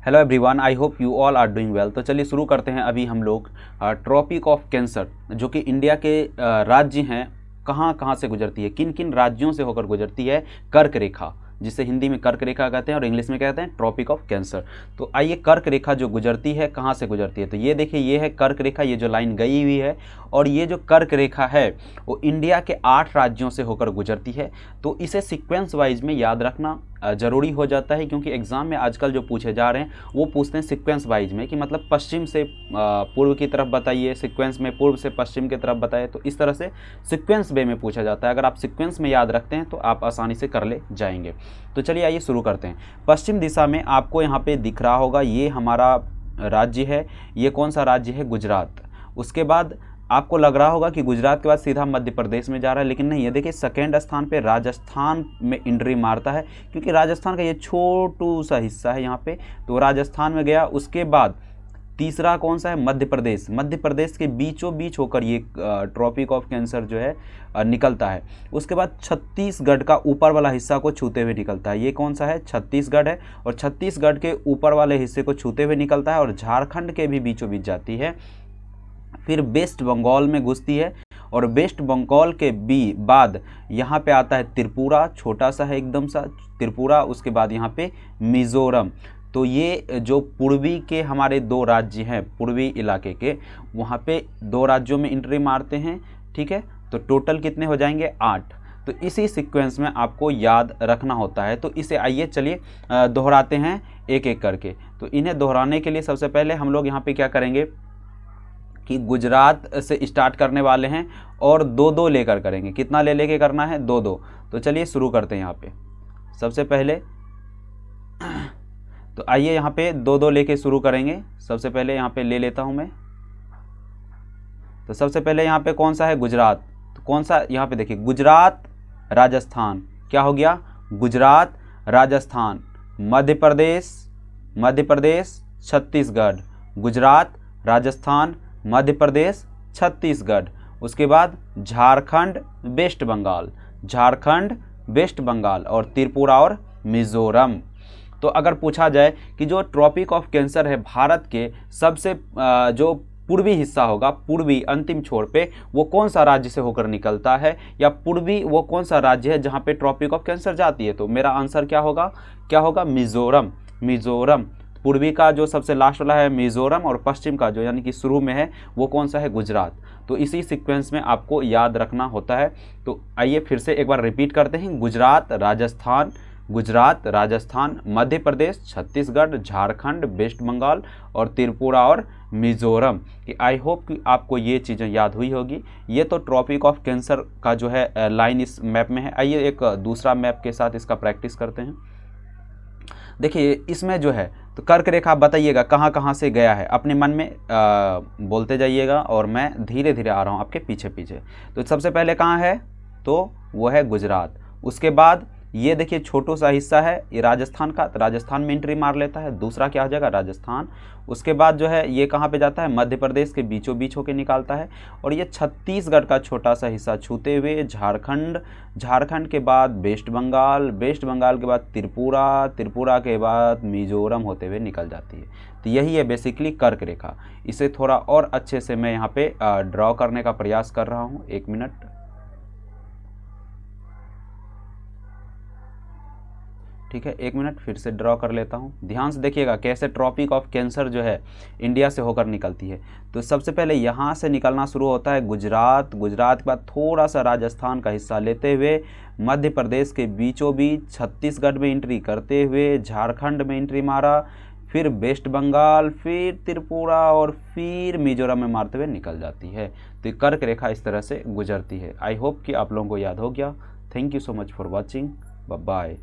Hello everyone, I hope you all are doing well. तो चलिए शुरू करते हैं। अभी हम लोग ट्रॉपिक ऑफ कैंसर जो कि इंडिया के राज्य हैं कहाँ कहाँ से गुजरती है, किन किन राज्यों से होकर गुजरती है कर्क रेखा, जिसे हिंदी में कर्क रेखा कहते हैं और इंग्लिश में कहते हैं ट्रॉपिक ऑफ कैंसर। तो आइए, कर्क रेखा जो गुजरती है कहाँ से गुजरती है, तो ये देखिए, ये है कर्क रेखा, ये जो लाइन गई हुई है। और ये जो कर्क रेखा है वो इंडिया के 8 राज्यों से होकर गुजरती है। तो इसे सीक्वेंस वाइज में याद रखना ज़रूरी हो जाता है, क्योंकि एग्ज़ाम में आजकल जो पूछे जा रहे हैं वो पूछते हैं सीक्वेंस वाइज में, कि मतलब पश्चिम से पूर्व की तरफ बताइए, सीक्वेंस में पूर्व से पश्चिम की तरफ बताइए। तो इस तरह से सीक्वेंस वे में पूछा जाता है। अगर आप सीक्वेंस में याद रखते हैं तो आप आसानी से कर ले जाएंगे। तो चलिए आइए शुरू करते हैं। पश्चिम दिशा में आपको यहाँ पे दिख रहा होगा, ये हमारा राज्य है। ये कौन सा राज्य है? गुजरात। उसके बाद आपको लग रहा होगा कि गुजरात के बाद सीधा मध्य प्रदेश में जा रहा है, लेकिन नहीं, ये देखिए सेकेंड स्थान पे राजस्थान में एंट्री मारता है, क्योंकि राजस्थान का ये छोटू सा हिस्सा है यहाँ पे, तो राजस्थान में गया। उसके बाद तीसरा कौन सा है? मध्य प्रदेश। मध्य प्रदेश के बीचों बीच होकर ये ट्रॉपिक ऑफ कैंसर जो है निकलता है। उसके बाद छत्तीसगढ़ का ऊपर वाला हिस्सा को छूते हुए निकलता है। ये कौन सा है? छत्तीसगढ़ है, और छत्तीसगढ़ के ऊपर वाले हिस्से को छूते हुए निकलता है और झारखंड के भी बीचों बीच जाती है। फिर वेस्ट बंगाल में घुसती है, और वेस्ट बंगाल के बाद यहाँ पे आता है त्रिपुरा, छोटा सा है एकदम सा त्रिपुरा। उसके बाद यहाँ पे मिज़ोरम। तो ये जो पूर्वी के हमारे 2 राज्य हैं, पूर्वी इलाके के, वहाँ पे 2 राज्यों में एंट्री मारते हैं। ठीक है, तो टोटल कितने हो जाएंगे? 8। तो इसी सीक्वेंस में आपको याद रखना होता है। तो इसे आइए चलिए दोहराते हैं एक एक करके। तो इन्हें दोहराने के लिए सबसे पहले हम लोग यहाँ पे क्या करेंगे कि गुजरात से स्टार्ट करने वाले हैं और 2-2 लेकर करेंगे। कितना ले लेके करना है? 2-2। तो चलिए शुरू करते हैं यहाँ पे। सबसे पहले तो आइए यहाँ पे 2-2 लेके शुरू करेंगे। सबसे पहले यहाँ पे ले लेता हूँ मैं। तो सबसे पहले यहाँ पे कौन सा है? गुजरात। तो कौन सा? यहाँ पे देखिए, गुजरात राजस्थान। क्या हो गया? गुजरात राजस्थान। मध्य प्रदेश छत्तीसगढ़। गुजरात राजस्थान मध्य प्रदेश छत्तीसगढ़। उसके बाद झारखंड वेस्ट बंगाल और त्रिपुरा और मिज़ोरम। तो अगर पूछा जाए कि जो ट्रॉपिक ऑफ कैंसर है भारत के सबसे जो पूर्वी हिस्सा होगा, पूर्वी अंतिम छोर पे, वो कौन सा राज्य से होकर निकलता है, या पूर्वी वो कौन सा राज्य है जहाँ पे ट्रॉपिक ऑफ कैंसर जाती है, तो मेरा आंसर क्या होगा? मिज़ोरम। पूर्वी का जो सबसे लास्ट वाला है मिज़ोरम, और पश्चिम का जो यानी कि शुरू में है वो कौन सा है? गुजरात। तो इसी सीक्वेंस में आपको याद रखना होता है। तो आइए फिर से एक बार रिपीट करते हैं। गुजरात राजस्थान मध्य प्रदेश छत्तीसगढ़ झारखंड वेस्ट बंगाल और त्रिपुरा और मिज़ोरम। कि आई होप कि आपको ये चीज़ें याद हुई होगी। ये तो ट्रॉपिक ऑफ कैंसर का जो है लाइन इस मैप में है। आइए एक दूसरा मैप के साथ इसका प्रैक्टिस करते हैं। देखिए इसमें जो है, तो कर्क रेखा बताइएगा कहाँ कहाँ से गया है, अपने मन में बोलते जाइएगा, और मैं धीरे धीरे आ रहा हूँ आपके पीछे पीछे। तो सबसे पहले कहाँ है? तो वो है गुजरात। उसके बाद ये देखिए छोटू सा हिस्सा है ये राजस्थान का, तो राजस्थान में एंट्री मार लेता है। दूसरा क्या हो जाएगा? राजस्थान। उसके बाद जो है ये कहाँ पे जाता है? मध्य प्रदेश के बीचों बीच होकर निकालता है, और ये छत्तीसगढ़ का छोटा सा हिस्सा छूते हुए झारखंड के बाद वेस्ट बंगाल के बाद त्रिपुरा के बाद मिज़ोरम होते हुए निकल जाती है। तो यही है बेसिकली कर्क रेखा। इसे थोड़ा और अच्छे से मैं यहाँ पे ड्रॉ करने का प्रयास कर रहा हूँ। 1 मिनट। ठीक है, 1 मिनट, फिर से ड्रॉ कर लेता हूँ। ध्यान से देखिएगा कैसे ट्रॉपिक ऑफ कैंसर जो है इंडिया से होकर निकलती है। तो सबसे पहले यहाँ से निकलना शुरू होता है गुजरात के बाद थोड़ा सा राजस्थान का हिस्सा लेते हुए मध्य प्रदेश के बीचों बीच छत्तीसगढ़ में एंट्री करते हुए झारखंड में एंट्री मारा, फिर वेस्ट बंगाल, फिर त्रिपुरा और फिर मिज़ोरम में मारते हुए निकल जाती है। तो कर्क रेखा इस तरह से गुजरती है। आई होप कि आप लोगों को याद हो गया। Thank you so much for watching. Bye bye.